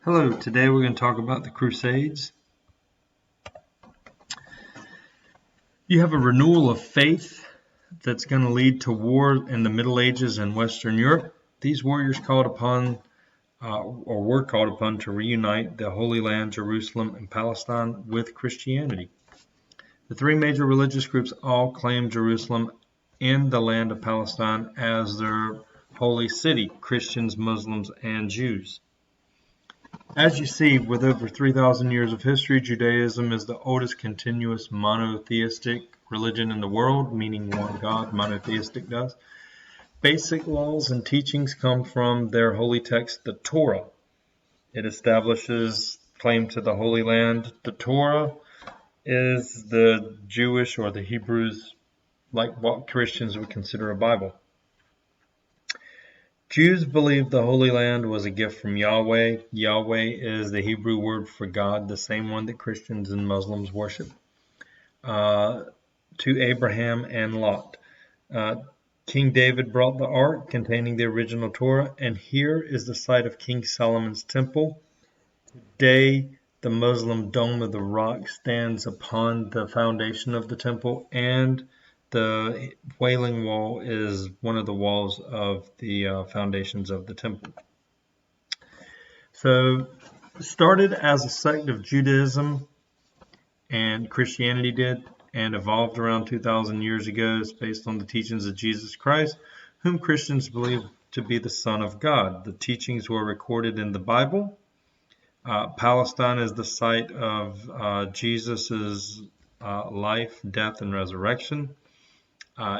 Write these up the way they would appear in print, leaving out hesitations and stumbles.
Hello, today we're going to talk about the Crusades. You have a renewal of faith that's going to lead to war in the Middle Ages in Western Europe. These warriors were called upon to reunite the Holy Land, Jerusalem, and Palestine with Christianity. The three major religious groups all claimed Jerusalem and the land of Palestine as their holy city: Christians, Muslims, and Jews. As you see, with over 3,000 years of history, Judaism is the oldest continuous monotheistic religion in the world, meaning one God. Monotheistic does. Basic laws and teachings come from their holy text, the Torah. It establishes claim to the Holy Land. The Torah is the Jewish or the Hebrews, like what Christians would consider a Bible. Jews believed the Holy Land was a gift from Yahweh. Yahweh is the Hebrew word for God, the same one that Christians and Muslims worship, to Abraham and Lot. King David brought the ark containing the original Torah, and here is the site of King Solomon's temple. Today, the Muslim Dome of the Rock stands upon the foundation of the temple, and the Wailing Wall is one of the walls of the foundations of the temple. So, it started as a sect of Judaism, and Christianity did, and evolved around 2,000 years ago. It's based on the teachings of Jesus Christ, whom Christians believe to be the Son of God. The teachings were recorded in the Bible. Palestine is the site of Jesus' life, death, and resurrection.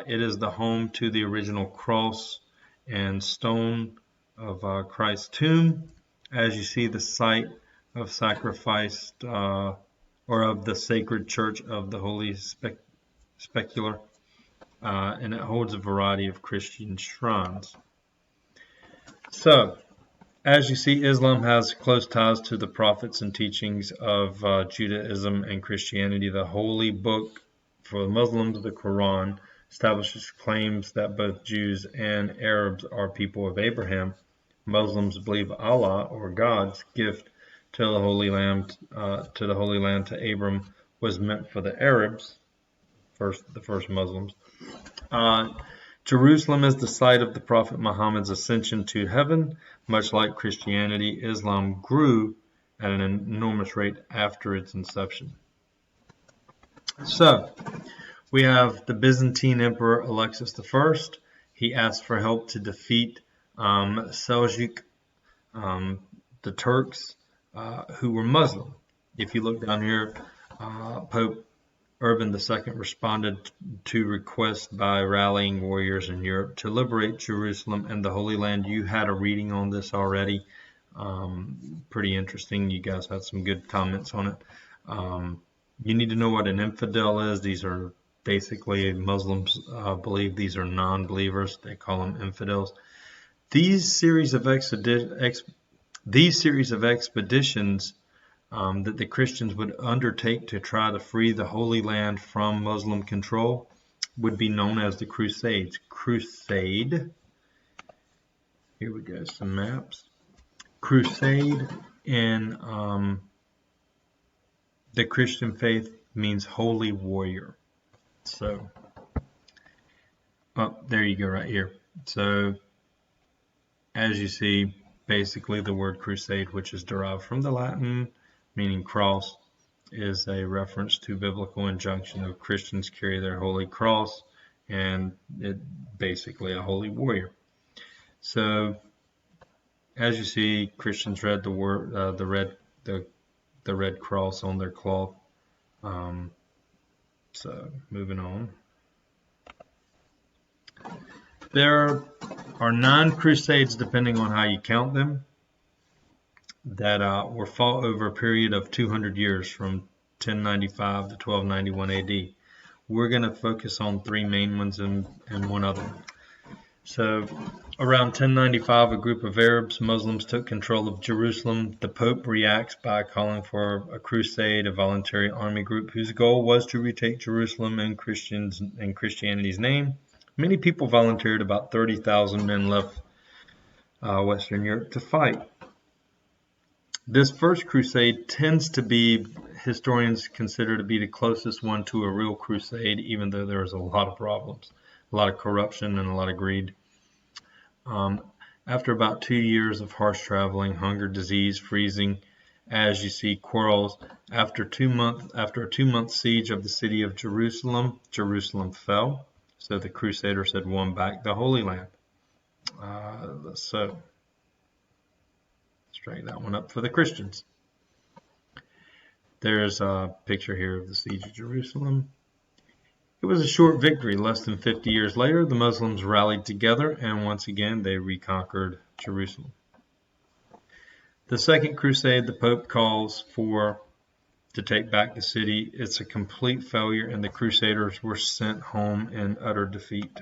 It is the home to the original cross and stone of Christ's tomb. As you see, the site of sacrificed or of the sacred church of the Holy Sepulchre, and it holds a variety of Christian shrines. So, as you see, Islam has close ties to the prophets and teachings of Judaism and Christianity. The holy book for Muslims, the Quran, establishes claims that both Jews and Arabs are people of Abraham. Muslims believe Allah, or God's gift to the Holy Land, to Abram, was meant for the Arabs, the first Muslims. Jerusalem is the site of the Prophet Muhammad's ascension to heaven. Much like Christianity, Islam grew at an enormous rate after its inception. So, we have the Byzantine Emperor Alexis I. He asked for help to defeat Seljuk, the Turks, who were Muslim. If you look down here, Pope Urban II responded to requests by rallying warriors in Europe to liberate Jerusalem and the Holy Land. You had a reading on this already. Pretty interesting. You guys had some good comments on it. You need to know what an infidel is. These are basically, Muslims believe these are non-believers. They call them infidels. These series of expeditions that the Christians would undertake to try to free the Holy Land from Muslim control would be known as the Crusades. Crusade. Here we go, some maps. Crusade in the Christian faith means holy warrior. So, there you go right here. So, as you see, basically the word crusade, which is derived from the Latin meaning cross, is a reference to biblical injunction of Christians carry their holy cross, and it basically a holy warrior. So, as you see, Christians read the word, the red cross on their cloth. So, moving on. There are 9 crusades, depending on how you count them, that were fought over a period of 200 years, from 1095 to 1291 AD. We're going to focus on 3 main ones and one other one. So, around 1095, a group of Arabs, Muslims, took control of Jerusalem. The Pope reacts by calling for a crusade, a voluntary army group whose goal was to retake Jerusalem in Christianity's name. Many people volunteered. About 30,000 men left Western Europe to fight. This First Crusade tends to be, historians consider to be the closest one to a real crusade, even though there was a lot of problems, a lot of corruption, and a lot of greed. After about 2 years of harsh traveling, hunger, disease, freezing, as you see, quarrels, after a 2-month siege of the city of Jerusalem, Jerusalem fell. So the Crusaders had won back the Holy Land. So straighten that one up for the Christians. There's a picture here of the siege of Jerusalem. It was a short victory. Less than 50 years later, the Muslims rallied together, and once again they reconquered Jerusalem. The Second Crusade, the Pope calls to take back the city. It's a complete failure, and the Crusaders were sent home in utter defeat.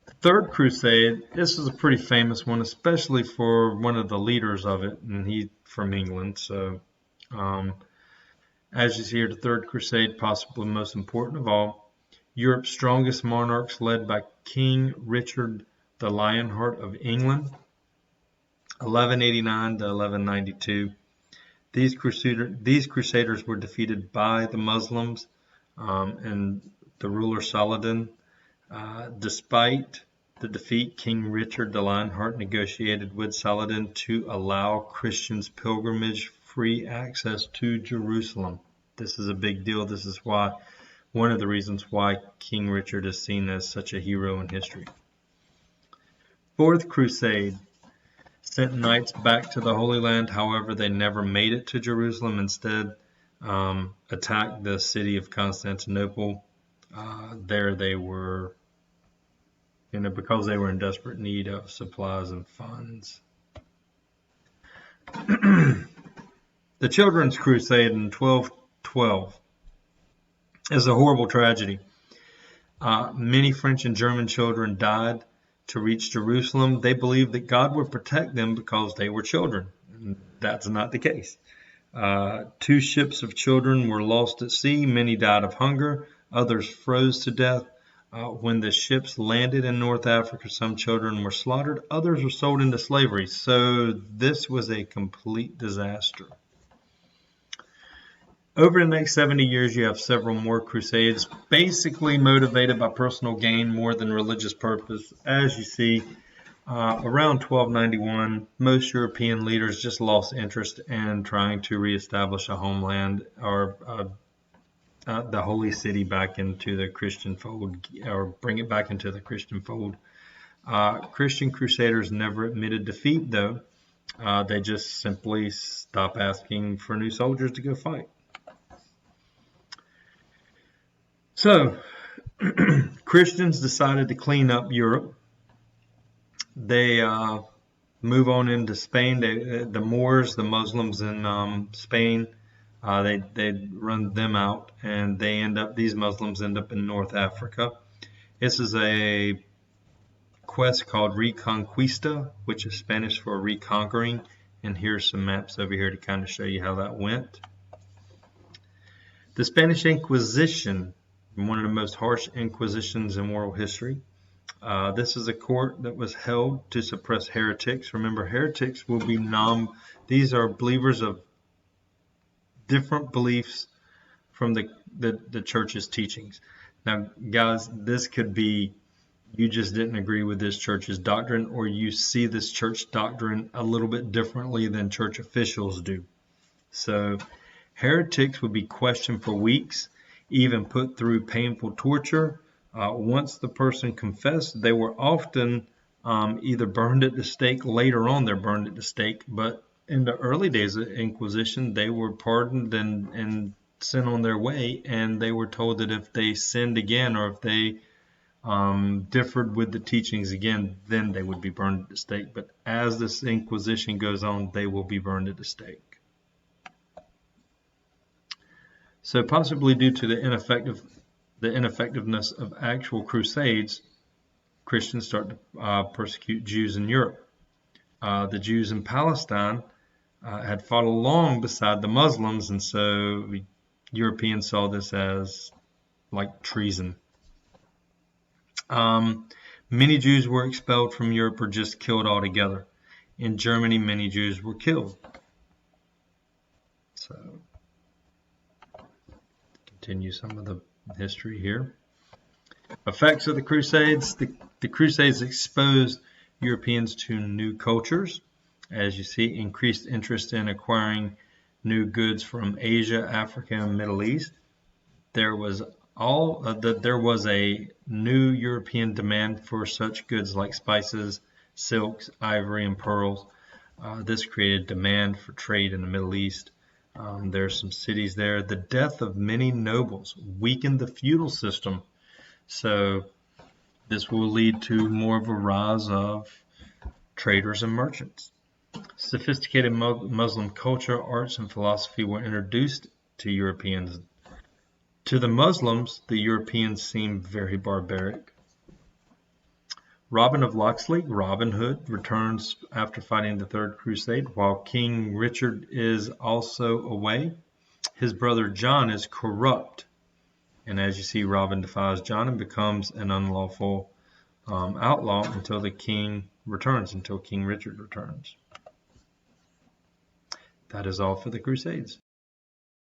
The Third Crusade, this is a pretty famous one, especially for one of the leaders of it, and he's from England. So, as you see here, the Third Crusade, possibly the most important of all. Europe's strongest monarchs, led by King Richard the Lionheart of England, 1189 to 1192. These Crusaders were defeated by the Muslims and the ruler Saladin. Despite the defeat, King Richard the Lionheart negotiated with Saladin to allow Christians pilgrimage free access to Jerusalem. This is a big deal. This is one of the reasons why King Richard is seen as such a hero in history. Fourth Crusade sent knights back to the Holy Land. However, they never made it to Jerusalem. Instead, attacked the city of Constantinople. There they were, because they were in desperate need of supplies and funds. The Children's Crusade in 1212 is a horrible tragedy. Many French and German children died to reach Jerusalem. They believed that God would protect them because they were children. That's not the case. 2 ships of children were lost at sea. Many died of hunger. Others froze to death. When the ships landed in North Africa, some children were slaughtered. Others were sold into slavery. So this was a complete disaster. Over the next 70 years, you have several more crusades, basically motivated by personal gain more than religious purpose. As you see, around 1291, most European leaders just lost interest in trying to reestablish a homeland or the holy city back into the Christian fold, or bring it back into the Christian fold. Christian crusaders never admitted defeat, though. They just simply stopped asking for new soldiers to go fight. So, Christians decided to clean up Europe. They move on into Spain. The Moors, the Muslims in Spain, they run them out, and these Muslims end up in North Africa. This is a quest called Reconquista, which is Spanish for reconquering. And here's some maps over here to kind of show you how that went. The Spanish Inquisition, one of the most harsh inquisitions in world history. This is a court that was held to suppress heretics. Remember, heretics will be these are believers of different beliefs from the church's teachings. Now, guys, this could be you just didn't agree with this church's doctrine, or you see this church doctrine a little bit differently than church officials do. So heretics would be questioned for weeks, even put through painful torture. Once the person confessed, they were often either burned at the stake. Later on, they're burned at the stake. But in the early days of Inquisition, they were pardoned and sent on their way. And they were told that if they sinned again, or if they differed with the teachings again, then they would be burned at the stake. But as this Inquisition goes on, they will be burned at the stake. So possibly due to the ineffectiveness of actual crusades, Christians start to persecute Jews in Europe. The Jews in Palestine had fought along beside the Muslims, and so Europeans saw this as like treason. Many Jews were expelled from Europe or just killed altogether. In Germany, many Jews were killed. So, continue some of the history here. Effects of the Crusades. The Crusades exposed Europeans to new cultures. As you see, increased interest in acquiring new goods from Asia, Africa, and Middle East. There was a new European demand for such goods like spices, silks, ivory, and pearls. This created demand for trade in the Middle East. There's some cities there. The death of many nobles weakened the feudal system. So this will lead to more of a rise of traders and merchants. Sophisticated Muslim culture, arts, and philosophy were introduced to Europeans. To the Muslims, the Europeans seemed very barbaric. Robin of Locksley, Robin Hood, returns after fighting the Third Crusade. While King Richard is also away, his brother John is corrupt. And as you see, Robin defies John and becomes an unlawful outlaw until the king returns, until King Richard returns. That is all for the Crusades.